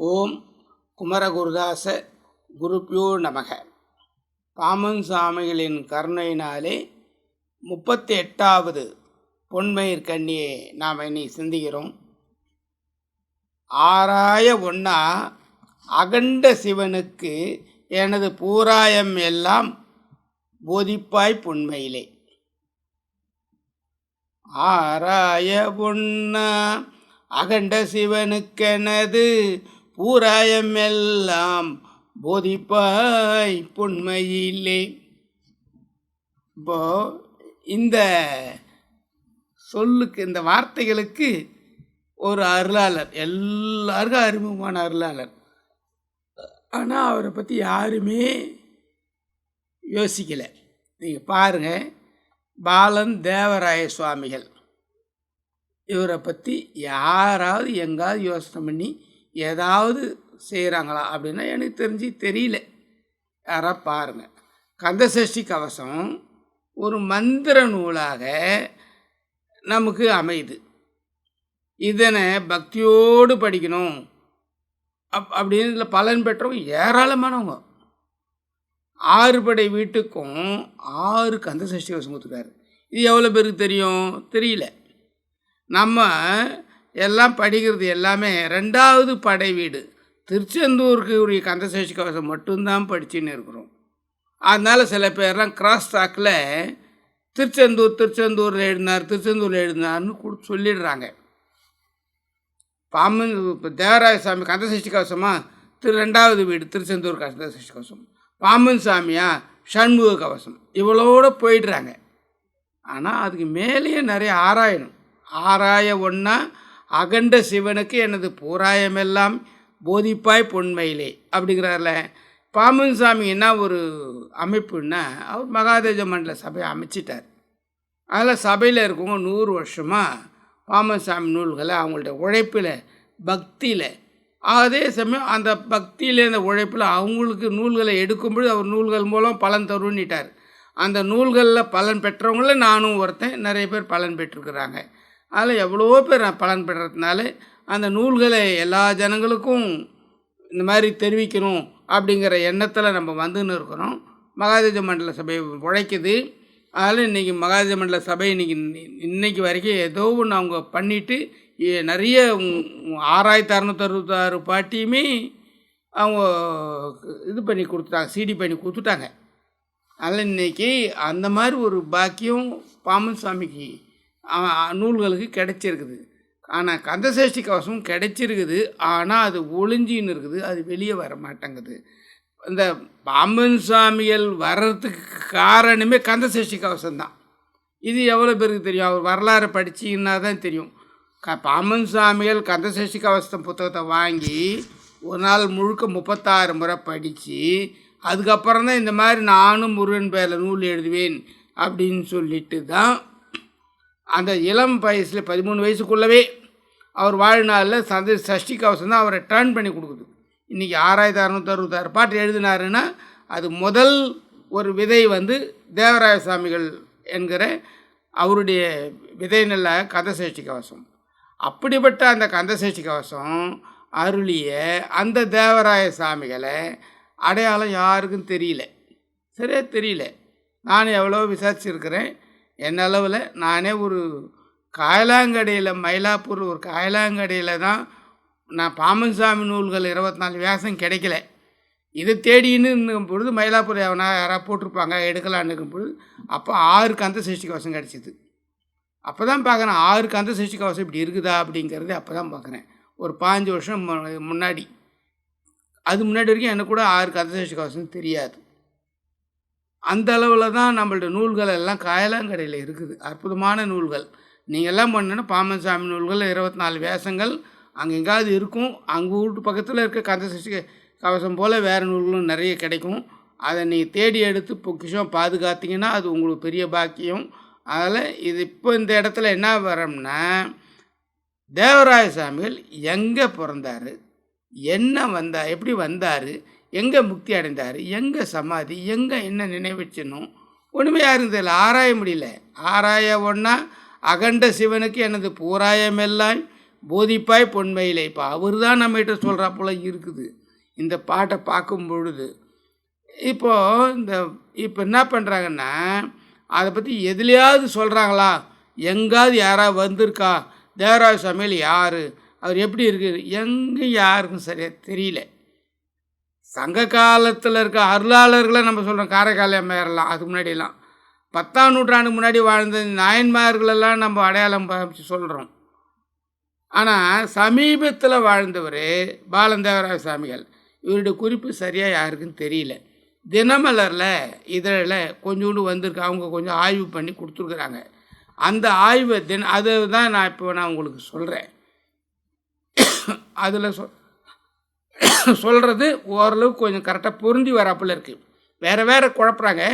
ஓம் குமரகுருதாச குருப்யோ நமக. பாமன் சாமிகளின் கருணையினாலே 38வது பொன்மயிர் கண்ணியை நாம் இனி சிந்திக்கிறோம். ஆராய ஒன்னா அகண்ட சிவனுக்கு எனது பூராயம் எல்லாம் போதிப்பாய் பொன்மையிலே. ஆராய ஒன்னா அகண்ட சிவனுக்கெனது பூராயம் எல்லாம் போதிப்பாய் பொன்மையிலே. இப்போ இந்த சொல்லுக்கு, இந்த வார்த்தைகளுக்கு ஒரு அருளாளர், எல்லாருக்கும் அறிமுகமான அருளாளர். ஆனால் அவரை பற்றி யாருமே யோசிக்கலை. நீங்கள் பாருங்கள், பாலன் தேவராய சுவாமிகள், இவரை பற்றி யாராவது எங்காவது யோசனை பண்ணி ஏதாவது செய்கிறாங்களா அப்படின்னா எனக்கு தெரிஞ்சு தெரியல. யாராவது பாருங்கள். கந்தசஷ்டி கவசம் ஒரு மந்திர நூலாக நமக்கு அமையுது. இதனை பக்தியோடு படிக்கணும் அப்படின்னு இதில் பலன் பெற்றவங்க ஏராளமானவங்க. 6 படை வீட்டுக்கும் 6 கந்தசஷ்டி கவசம் கொடுத்துருக்காரு. இது எவ்வளோ பேருக்கு தெரியும்? தெரியல. நம்ம எல்லாம் படிக்கிறது எல்லாமே 2வது படை வீடு திருச்செந்தூருக்கு உரிய கந்தசஷ்டி கவசம் மட்டும்தான் படிச்சுன்னு இருக்கிறோம். அதனால் சில பேர்லாம் கிராஸ் டாக்கில் திருச்செந்தூரில் எழுதினார்னு சொல்லிடுறாங்க. பாம்பன் இப்போ தேவராய சாமி கந்தசஷ்டி கவசமா 2வது வீடு திருச்செந்தூர் கந்தசஷ்டி கவசம், பாம்பன் சாமியா சண்முக கவசம், இவ்வளோட போயிடுறாங்க. ஆனால் அதுக்கு மேலேயே நிறைய ஆராயணும். ஆராய ஒன்னா அகண்ட சிவனுக்கு எனது பூராயமெல்லாம் போதிப்பாய் பொன்மையிலே அப்படிங்கிறார்ல. பாம்பன் சாமி என்ன ஒரு அமைப்புன்னா, அவர் மகாதேஜ மண்டல சபையை அமைச்சிட்டார். அதில் சபையில் இருக்கவங்க 100 வருஷமாக பாம்பன் சாமி நூல்களை அவங்கள்ட்ட உழைப்பில், பக்தியில், அதே சமயம் அந்த பக்தியில், அந்த உழைப்பில் அவங்களுக்கு நூல்களை எடுக்கும்பொழுது அவர் நூல்கள் மூலம் பலன் தருன்னிட்டார். அந்த நூல்களில் பலன் பெற்றவங்கள நானும் ஒருத்தன், நிறைய பேர் பலன் பெற்றிருக்கிறாங்க. அதில் எவ்வளோ பேர் பலன் பெறதுனால அந்த நூல்களை எல்லா ஜனங்களுக்கும் இந்த மாதிரி தெரிவிக்கணும் அப்படிங்கிற எண்ணத்தில் நம்ம வந்துன்னு இருக்கிறோம். மகாதேஜ மண்டல சபை உழைக்குது. அதில் இன்றைக்கி மகாதேஜ மண்டல சபை இன்றைக்கி வரைக்கும் ஏதோ ஒன்று அவங்க பண்ணிவிட்டு நிறைய 6666 பாட்டியுமே அவங்க இது பண்ணி கொடுத்துட்டாங்க, சிடி பண்ணி கொடுத்துட்டாங்க. அதில் இன்றைக்கி அந்த மாதிரி ஒரு பாக்கியம் பாம்பன் சாமிக்கு நூல்களுக்கு கிடைச்சிருக்குது. ஆனால் கந்தசஷ்டி கவசம் கிடைச்சிருக்குது, ஆனால் அது ஒளிஞ்சின்னு இருக்குது, அது வெளியே வர மாட்டேங்குது. இந்த பாம்பன் சாமிகள் வர்றதுக்கு காரணமே கந்தசஷ்டி கவசம்தான். இது எவ்வளோ பேருக்கு தெரியும்? அவர் வரலாறு படிச்சிங்கன்னா தான் தெரியும். பாம்பன் சாமிகள் கந்தசஷ்டி கவசம் புத்தகத்தை வாங்கி ஒரு நாள் முழுக்க 36 முறை படித்து அதுக்கப்புறம் தான் இந்த மாதிரி நானும் முருகன் பேரில் நூல் எழுதுவேன் அப்படின்னு சொல்லிட்டு தான் அந்த இளம் வயசில் 13 வயசுக்குள்ளவே அவர் வாழ்நாளில் சஷ்டி கவசம் தான் அவரை டர்ன் பண்ணி கொடுக்குது. இன்றைக்கி 6666 பாட்டு எழுதினாருன்னா அது முதல் ஒரு விதை தேவராய சாமிகள் என்கிற அவருடைய விதை நல்ல கந்தசஷ்டி கவசம். அப்படிப்பட்ட அந்த கந்தசஷ்டி கவசம் அருளிய அந்த தேவராய சாமிகளை அடையாளம் யாருக்கும் தெரியல, சரியா தெரியல. நான் எவ்வளோ விசாரிச்சிருக்கிறேன். என் அளவில் நானே ஒரு காயலாங்கடையில், மயிலாப்பூர் ஒரு காயலாங்கடையில் தான் நான் பாம்பன் சாமி நூல்கள் 24 வியாசம் கிடைக்கல. இதை தேடின்னு இருக்கும் பொழுது மயிலாப்பூர் யாராவது போட்டிருப்பாங்க எடுக்கலான்னு இருக்கும் பொழுது அப்போ 6 கந்தசஷ்டி கவசம் கிடச்சிது. அப்போ தான் பார்க்குறேன் 6 கந்தசஷ்டி கவசம் இப்படி இருக்குதா அப்படிங்கிறது அப்போ தான் பார்க்குறேன். ஒரு 5 வருஷம் முன்னாடி. அது முன்னாடி வரைக்கும் எனக்கு கூட 6 கந்தசஷ்டி கவசம் தெரியாது. அந்த அளவில் தான் நம்மள்ட்ட நூல்கள் எல்லாம் காயலாங்கடையில் இருக்குது. அற்புதமான நூல்கள். நீங்கள் எல்லாம் பண்ணணுன்னா பாம்பன் சாமி நூல்கள் 24 வியாசங்கள் அங்கே எங்காவது இருக்கும். அங்கே வீட்டு பக்கத்தில் இருக்க கந்தசஷ்டி கவசம் போல் வேறு நூல்களும் நிறைய கிடைக்கும். அதை நீங்கள் தேடி எடுத்து பொக்கிஷம் பாதுகாத்தீங்கன்னா அது உங்களுக்கு பெரிய பாக்கியம். அதில் இது இப்போ இந்த இடத்துல என்ன வரோம்னா, தேவராய சாமிகள் எங்கே பிறந்தார், என்ன வந்தார், எப்படி வந்தார், எங்கே முக்தி அடைந்தார், எங்கே சமாதி, எங்கே என்ன நினைவச்சணும், ஒன்றுமே யாரும் தெரியல, ஆராய முடியல. ஆராய ஒன்னா அகண்ட சிவனுக்கு எனது பூராயமெல்லாம் போதிப்பாய் பொன்மையிலே. இப்போ அவர் தான் நம்மகிட்ட சொல்கிறா போல இருக்குது இந்த பாட்டை பார்க்கும் பொழுது. இப்போ என்ன பண்ணுறாங்கன்னா, அதை பற்றி எதுலையாவது சொல்கிறாங்களா, எங்காவது யாராவது வந்திருக்கா, தேவராய சுவாமிகள் யார், அவர் எப்படி இருக்குது, எங்கே யாருக்கும் சரியாக தெரியல. சங்க காலத்தில் இருக்க அருளாளர்களை நம்ம சொல்கிறோம், காரைக்கால் அம்மையாரெல்லாம். அதுக்கு முன்னாடியெல்லாம் 10ஆம் நூற்றாண்டுக்கு முன்னாடி வாழ்ந்த நாயன்மார்களெல்லாம் நம்ம அடையாளம் காமிச்சு சொல்கிறோம். ஆனால் சமீபத்தில் வாழ்ந்தவர் பாலந்தேவராய சுவாமிகள். இவருடைய குறிப்பு சரியாக யாருக்குன்னு தெரியல. தினமலரில் இதழில் கொஞ்சோண்டு வந்திருக்கு, அவங்க கொஞ்சம் ஆய்வு பண்ணி கொடுத்துருக்குறாங்க. அந்த ஆய்வு அது தான் நான் உங்களுக்கு சொல்கிறேன். அதில் சொல்கிறது ஓரளவுக்கு கொஞ்சம் கரெக்டாக பொருந்தி வராப்பில் இருக்குது. வேறு குழப்புறாங்க.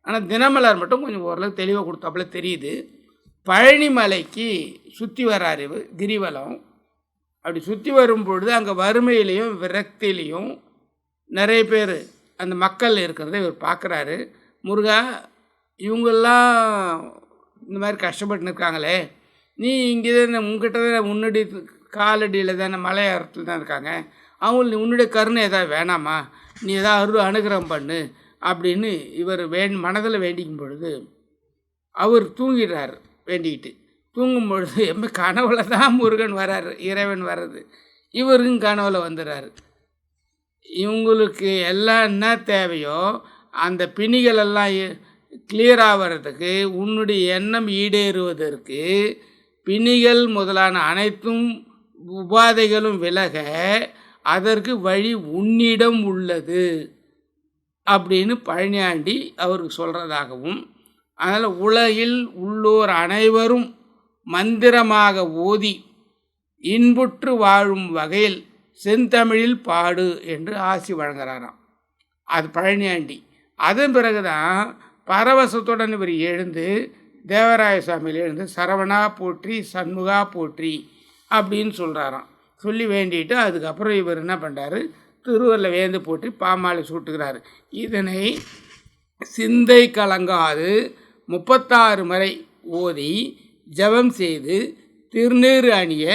ஆனால் தினமலர் மட்டும் கொஞ்சம் ஓரளவுக்கு தெளிவாக கொடுத்தாப்புல தெரியுது. பழனி மலைக்கு சுற்றி வர்றாரு கிரிவலம். அப்படி சுற்றி வரும்பொழுது அங்கே வறுமையிலையும் விரக்தியிலையும் நிறைய பேர் அந்த மக்கள் இருக்கிறத இவர் பார்க்குறாரு. முருகா, இவங்கெல்லாம் இந்த மாதிரி கஷ்டப்பட்டு இருக்காங்களே, நீ இங்கே தான் உங்ககிட்ட தான் முன்னாடி காலடியில் தானே மலையாரத்தில் தான் இருக்காங்க, அவங்களுக்கு உன்னுடைய கருணை எதாவது வேணாமா, நீ ஏதாவது அனுகிரகம் பண்ணு அப்படின்னு இவர் மனதில் வேண்டிக்கும் பொழுது அவர் தூங்கிடுறார். வேண்டிக்கிட்டு தூங்கும் பொழுது கனவுல தான் முருகன் வர்றாரு, இறைவன் வர்றது. இவருக்கும் கனவுல வந்துடுறாரு. இவங்களுக்கு எல்லாம் என்ன தேவையோ அந்த பிணிகளெல்லாம் கிளியர் ஆகிறதுக்கு, உன்னுடைய எண்ணம் ஈடேறுவதற்கு, பிணிகள் முதலான அனைத்தும் உபாதைகளும் விலக அதற்கு வழி உன்னிடம் உள்ளது அப்படின்னு பழனியாண்டி அவருக்கு சொல்கிறதாகவும், அதனால் உலகில் உள்ளோர் அனைவரும் மந்திரமாக ஓதி இன்புற்று வாழும் வகையில் செந்தமிழில் பாடு என்று ஆசி வழங்குறாராம். அது பழனியாண்டி. அதன் பிறகு தான் பரவசத்துடன் இவர் எழுந்து தேவராய சுவாமியில் எழுந்து சரவணா போற்றி சண்முகா போற்றி அப்படின்னு சொல்கிறாராம். சொல்லி வேண்டிட்டு அதுக்கப்புறம் இவர் என்ன பண்ணுறாரு, திருவரில் வேந்து போற்றி பாமாலை சூட்டுகிறார். இதனை சிந்தை கலங்காது 36 முறை ஓதி ஜபம் செய்து திருநீறு அணிய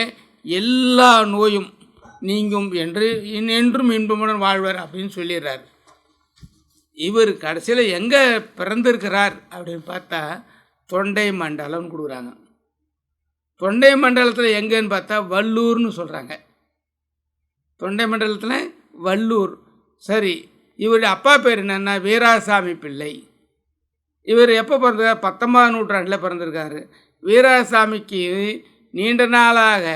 எல்லா நோயும் நீங்கும் என்று என்றும் இன்பமுடன் வாழ்வார் அப்படின்னு சொல்லிடுறார். இவர் கடைசியில் எங்கே பிறந்திருக்கிறார் அப்படின்னு பார்த்தா தொண்டை மண்டலம்னு கொடுக்குறாங்க. தொண்டை மண்டலத்தில் எங்கேன்னு பார்த்தா வள்ளூர்னு சொல்கிறாங்க. தொண்டை மண்டலத்தில் வள்ளூர். சரி, இவருடைய அப்பா பேர் என்னென்னா வீராசாமி பிள்ளை. இவர் எப்போ பிறந்திருக்கார், 19ஆம் நூற்றாண்டில் பிறந்திருக்காரு. வீராசாமிக்கு நீண்ட நாளாக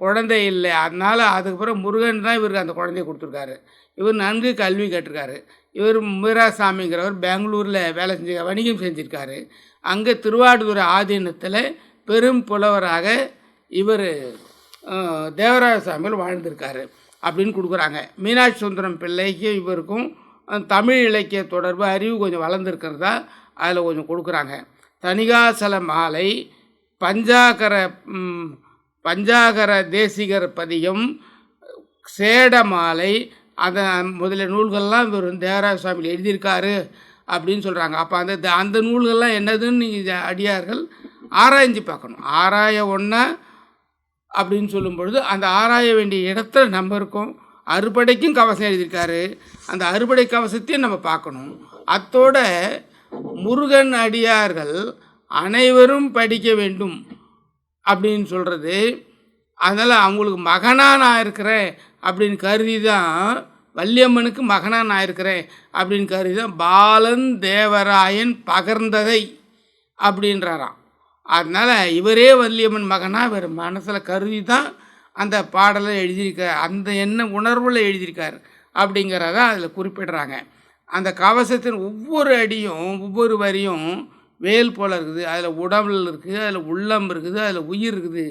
குழந்தை இல்லை. அதனால் அதுக்கப்புறம் முருகன் தான் இவருக்கு அந்த குழந்தைய கொடுத்துருக்காரு. இவர் நன்கு கல்வி கட்டிருக்காரு. இவர் வீராசாமிங்கிறவர் பெங்களூரில் வேலை செஞ்சு வணிகம் செஞ்சுருக்காரு. அங்கே திருவாடுதுறை ஆதீனத்தில் பெரும் புலவராக இவர் தேவராய சுவாமிகள் வாழ்ந்திருக்காரு அப்படின்னு கொடுக்குறாங்க. மீனாட்சி சுந்தரம் பிள்ளைக்கு இவருக்கும் தமிழ் இலக்கிய தொடர்பு அறிவு கொஞ்சம் வளர்ந்துருக்கிறதா அதில் கொஞ்சம் கொடுக்குறாங்க. தணிகாசல மாலை, பஞ்சாகர தேசிகர் பதிகம், சேட மாலை, அதை முதலிய நூல்கள்லாம் இவர் தேவராய சுவாமிகள் எழுதியிருக்காரு அப்படின்னு சொல்கிறாங்க. அப்போ அந்த நூல்கள்லாம் என்னதுன்னு நீங்கள் அடியார்கள் ஆராய்ஞ்சு பார்க்கணும். ஆராய ஒன்றா அப்படின்னு சொல்லும் பொழுது அந்த ஆராய வேண்டிய இடத்துல நம்ம இருக்கோம். அறுபடைக்கும் கவசம் எழுதியிருக்காரு. அந்த அறுபடை கவசத்தையும் நம்ம பார்க்கணும். அத்தோட முருகன் அடியார்கள் அனைவரும் படிக்க வேண்டும் அப்படின்னு சொல்கிறது. அதனால் அவங்களுக்கு மகனாக நான் இருக்கிறேன் அப்படின்னு கருதி தான், வள்ளியம்மனுக்கு மகனாக நான் இருக்கிறேன் அப்படின்னு கருதி தான் பாலன் தேவராயன் பகர்ந்ததை அப்படின்றாராம். அதனால் இவரே வள்ளியம்மன் மகனாக இவர் மனசில் கருதி தான் அந்த பாடலை எழுதியிருக்கார். அந்த என்ன உணர்வில் எழுதியிருக்கார் அப்படிங்கிறத அதில் குறிப்பிடுறாங்க. அந்த கவசத்தின் ஒவ்வொரு அடியும் ஒவ்வொரு வரியும் வேல் போல் இருக்குது. அதில் உடம்புல இருக்குது, அதில் உள்ளம் இருக்குது, அதில் உயிர் இருக்குது.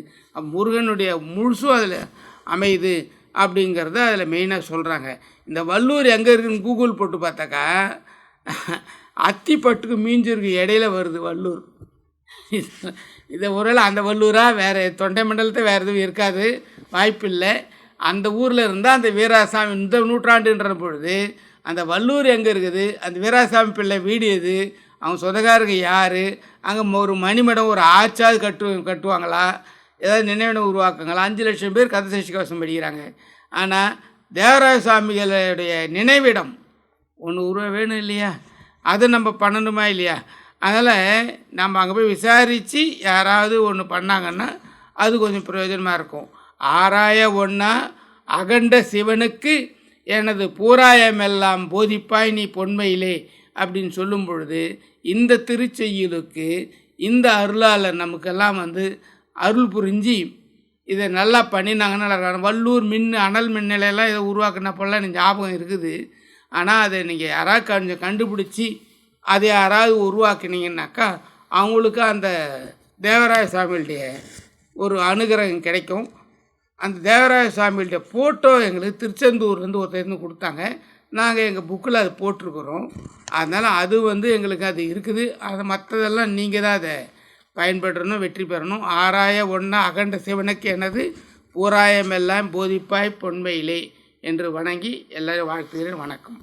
முருகனுடைய முழுசும் அதில் அமையுது அப்படிங்கிறத அதில் மெயினாக சொல்கிறாங்க. இந்த வள்ளூர் எங்கே இருக்குதுன்னு கூகுள் போட்டு பார்த்தாக்கா அத்திப்பட்டுக்கு மீஞ்சிருக்கு இடையில வருது வள்ளூர். இதை ஒருவேளை அந்த வள்ளூராக வேறு தொண்டை மண்டலத்தை வேறு எதுவும் இருக்காது, வாய்ப்பில்லை. அந்த ஊரில் இருந்தால் அந்த வீராசாமி இந்த நூற்றாண்டுன்ற பொழுது அந்த வள்ளூர் எங்கே இருக்குது, அந்த வீராசாமி பிள்ளை வீடு எது, அவங்க சொந்தக்காரங்க யார், அங்கே ஒரு மணிமடம் ஒரு ஆச்சாவது கட்டுவாங்களா, ஏதாவது நினைவிடம் உருவாக்குங்கள். 5,00,000 பேர் கந்த சஷ்டி கவசம் படிக்கிறாங்க. ஆனால் தேவராய சுவாமிகளுடைய நினைவிடம் ஒன்று உருவ வேணும் இல்லையா? அதை நம்ம பண்ணணுமா இல்லையா? அதனால் நம்ம அங்கே போய் விசாரித்து யாராவது ஒன்று பண்ணாங்கன்னா அது கொஞ்சம் பிரயோஜனமாக இருக்கும். ஆராய ஒன்றா அகண்ட சிவனுக்கு எனது பூராயமெல்லாம் போதிப்பாய் நீ பொன்மையிலே அப்படின்னு சொல்லும் பொழுது இந்த திருச்செய்யுளுக்கு இந்த அருளாளர் நமக்கெல்லாம் அருள் புரிஞ்சு இதை நல்லா பண்ணினாங்கன்னா நல்லா இருக்காங்க. வள்ளூர் அனல் மின் நிலையெல்லாம் இதை உருவாக்குனப்பெல்லாம் எனக்கு ஞாபகம் இருக்குது. ஆனால் அதை நீங்கள் யாராவது கொஞ்சம் கண்டுபிடிச்சி அதை யாராவது உருவாக்குனீங்கன்னாக்கா அவங்களுக்கு அந்த தேவராய சாமிகளுடைய ஒரு அனுகிரகம் கிடைக்கும். அந்த தேவராய சாமிகளுடைய ஃபோட்டோ எங்களுக்கு திருச்செந்தூர்லேருந்து ஒருத்தர் கொடுத்தாங்க. நாங்கள் எங்கள் புக்கில் அது போட்டிருக்கிறோம். அதனால் அது எங்களுக்கு அது இருக்குது. அதை மற்றதெல்லாம் நீங்கள் தான் அதை பயன்பெறணும், வெற்றி பெறணும். ஆராய ஒன்றா அகண்ட சிவனுக்கு எனது பூராயமெல்லாம் போதிப்பாய் பொன்மையிலே என்று வணங்கி எல்லாரும் வாழ்த்துகிறேன். வணக்கம்.